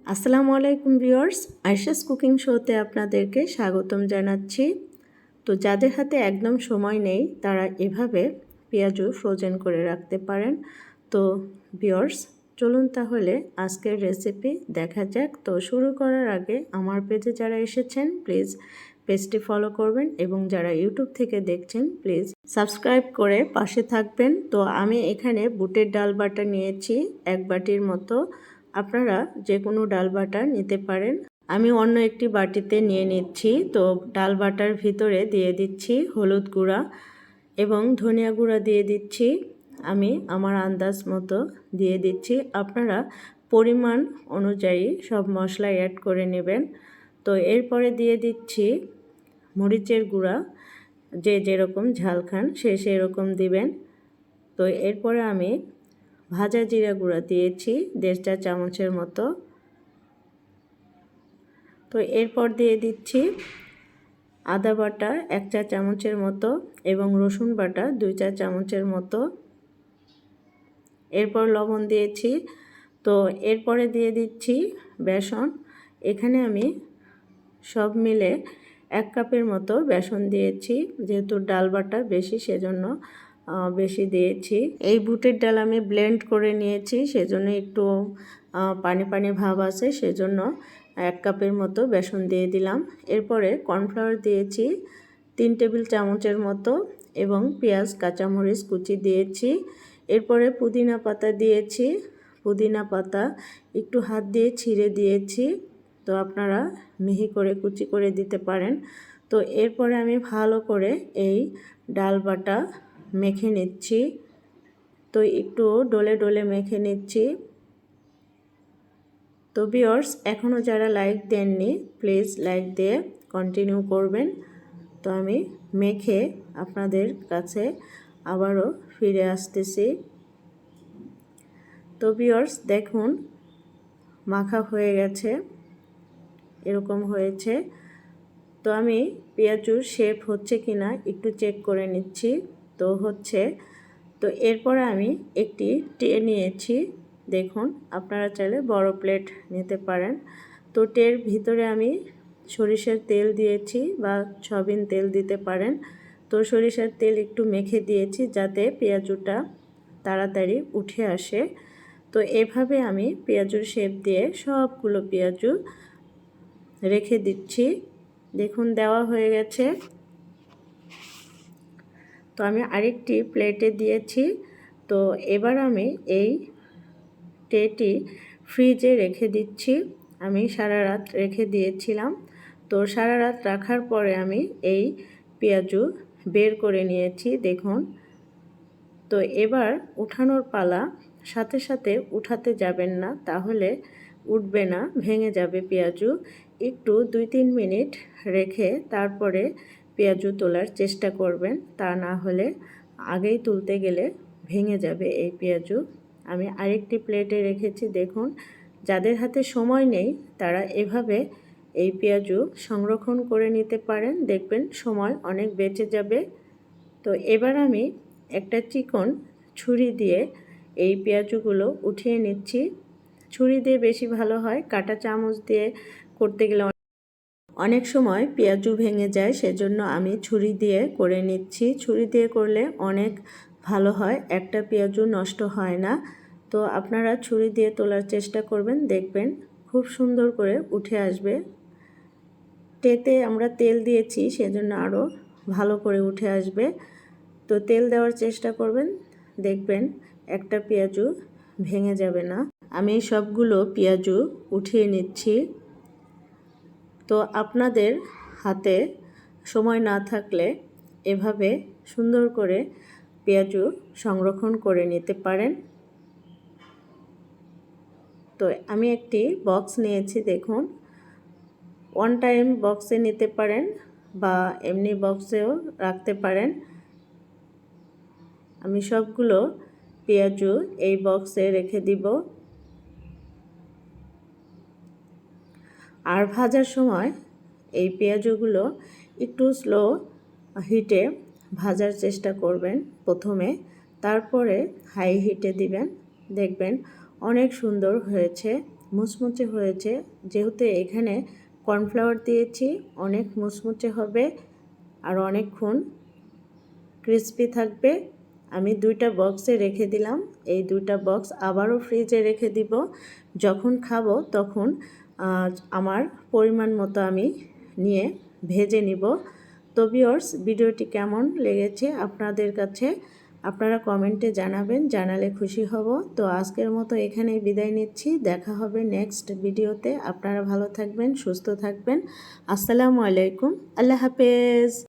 আসসালামু আলাইকুম viewers, Ayesha's cooking শোতে আপনাদেরকে স্বাগতম জানাচ্ছি। তো যাদের হাতে একদম সময় নেই তারা এভাবে পেঁয়াজু ফ্রোজেন করে রাখতে পারেন। তো ভিউয়ার্স, চলুন তাহলে আজকের রেসিপি দেখা যাক। তো শুরু করার আগে আমার পেজে যারা এসেছেন প্লিজ পেজটি ফলো করবেন এবং যারা ইউটিউব থেকে দেখছেন প্লিজ সাবস্ক্রাইব করে পাশে থাকবেন। তো আমি এখানে বুটের ডাল বাটা নিয়েছি 1 বাটির মতো। আপনারা যে কোনো ডাল বাটা নিতে পারেন। আমি অন্য একটি বাটিতে নিয়ে নিচ্ছি। তো ডাল বাটার ভিতরে দিয়ে দিচ্ছি হলুদ গুঁড়া এবং ধনিয়া গুঁড়া দিয়ে দিচ্ছি। আমি আমার আন্দাজ মতো দিয়ে দিচ্ছি, আপনারা পরিমাণ অনুযায়ী সব মশলা অ্যাড করে নেবেন। তো এরপরে দিয়ে দিচ্ছি মরিচের গুঁড়া, যে যেরকম ঝাল খান সে সেরকম দিবেন। তো এরপরে আমি ভাজা জিরা গুঁড়া দিয়েছি 1.5 চা চামচের মতো। তো এরপর দিয়ে দিচ্ছি আদা বাটা 1 চা চামচের মতো এবং রসুন বাটা 2 চা চামচের মতো। এরপর লবণ দিয়েছি। তো এরপরে দিয়ে দিচ্ছি বেসন। এখানে আমি সব মিলে 1 কাপের মতো বেসন দিয়েছি, যেহেতু ডাল বাটা বেশি সেজন্য বেশি দিয়েছি। এই বুটের ডাল আমি ব্লেন্ড করে নিয়েছি, সেজন্য একটু পানি পানি ভাব আছে, সেজন্য 1 কাপের মতো বেসন দিয়ে দিলাম। এরপরে কর্নফ্লাওয়ার দিয়েছি 3 টেবিল চামচের মতো এবং পেঁয়াজ কাঁচামরিচ কুচি দিয়েছি। এরপরে পুদিনা পাতা দিয়েছি। পুদিনা পাতা একটু হাত দিয়ে ছিঁড়ে দিয়েছি, তো আপনারা মিহি করে কুচি করে দিতে পারেন। তো এরপরে আমি ভালো করে এই ডাল বাটা মেখে নিচ্ছি। তো একটু ডলে ডলে মেখে নিচ্ছি। তো ভিউয়ার্স, এখনও যারা লাইক দেননি প্লিজ লাইক দিয়ে কন্টিনিউ করবেন। তো আমি মেখে আপনাদের কাছে আবারও ফিরে আসতেছি। তো ভিউয়ার্স দেখুন, মাখা হয়ে গেছে, এরকম হয়েছে। তো আমি পেঁয়াজুর শেপ হচ্ছে কিনা একটু চেক করে নিচ্ছি। তো হচ্ছে। তো এরপরে আমি একটি ট্রে নিয়েছি, দেখুন আপনারা চাইলে বড় প্লেট নিতে পারেন। তো ট্রের ভিতরে আমি সরিষার তেল দিয়েছি বা সয়াবিন তেল দিতে পারেন। তো সরিষার তেল একটু মেখে দিয়েছি যাতে পেঁয়াজুটা তাড়াতাড়ি উঠে আসে। তো এভাবে আমি পেঁয়াজুর শেপ দিয়ে সবগুলো পেঁয়াজু রেখে দিচ্ছি। দেখুন দেওয়া হয়ে গেছে। তো আমি আরেকটি প্লেটে দিয়েছি। তো এবার আমি এই ট্রেটি ফ্রিজে রেখে দিচ্ছি। আমি সারা রাত রেখে দিয়েছিলাম। তো সারা রাত রাখার পরে আমি এই পেঁয়াজু বের করে নিয়েছি, দেখুন। তো এবার উঠানোর পালা। সাথে সাথে উঠাতে যাবেন না, তাহলে উঠবে না, ভেঙে যাবে পেঁয়াজু। একটু 2-3 মিনিট রেখে তারপরে পেঁয়াজু তোলার চেষ্টা করবেন, তা না হলে আগেই তুলতে গেলে ভেঙে যাবে এই পেঁয়াজু। আমি আরেকটি প্লেটে রেখেছি, দেখুন। যাদের হাতে সময় নেই তারা এভাবে এই পেঁয়াজু সংরক্ষণ করে নিতে পারেন, দেখবেন সময় অনেক বেঁচে যাবে। তো এবার আমি একটা চিকন ছুরি দিয়ে এই পেঁয়াজুগুলো উঠিয়ে নিচ্ছি। ছুরি দিয়ে বেশি ভালো হয়, কাঁটা চামচ দিয়ে করতে গেলে অনেক সময় পেঁয়াজু ভেঙে যায়, সেজন্য আমি ছুরি দিয়ে করে নিচ্ছি। ছুরি দিয়ে করলে অনেক ভালো হয়, একটা পেঁয়াজু নষ্ট হয় না। তো আপনারা ছুরি দিয়ে তোলার চেষ্টা করবেন, দেখবেন খুব সুন্দর করে উঠে আসবে। ট্রেতে আমরা তেল দিয়েছি সেজন্য আরও ভালো করে উঠে আসবে। তো তেল দেওয়ার চেষ্টা করবেন, দেখবেন একটা পেঁয়াজু ভেঙে যাবে না। আমি সবগুলো পেঁয়াজু উঠিয়ে নিচ্ছি। তো আপনাদের হাতে সময় না থাকলে এভাবে সুন্দর করে পেঁয়াজু সংরক্ষণ করে নিতে পারেন। তো আমি একটি বক্স নিয়েছি, দেখুন। ওয়ান টাইম বক্সে নিতে পারেন বা এমনি বক্সেও রাখতে পারেন। আমি সবগুলো পেঁয়াজু এই বক্সে রেখে দিব। আর ভাজার সময় এই পেঁয়াজুগুলো একটু স্লো হিটে ভাজার চেষ্টা করবেন প্রথমে, তারপরে হাই হিটে দিবেন, দেখবেন অনেক সুন্দর হয়েছে। মুচমুচে হয়েছে। যেহেতু এখানে কর্নফ্লাওয়ার দিয়েছি, অনেক মুচমুচে হবে আর অনেকক্ষণ ক্রিস্পি থাকবে। আমি 2টা বক্সে রেখে দিলাম। এই 2টা বক্স আবারও ফ্রিজে রেখে দিব। যখন খাবো তখন আমার পরিমাণ মতো আমি নিয়ে ভেজে নিব। তো ভিউয়ার্স, ভিডিওটি কেমন লেগেছে আপনাদের কাছে আপনারা কমেন্টে জানাবেন, জানালে খুশি হব। তো আজকের মতো এখানেই বিদায় নিচ্ছি। দেখা হবে নেক্সট ভিডিওতে। আপনারা ভালো থাকবেন, সুস্থ থাকবেন। আসসালামু আলাইকুম, আল্লাহ হাফেজ।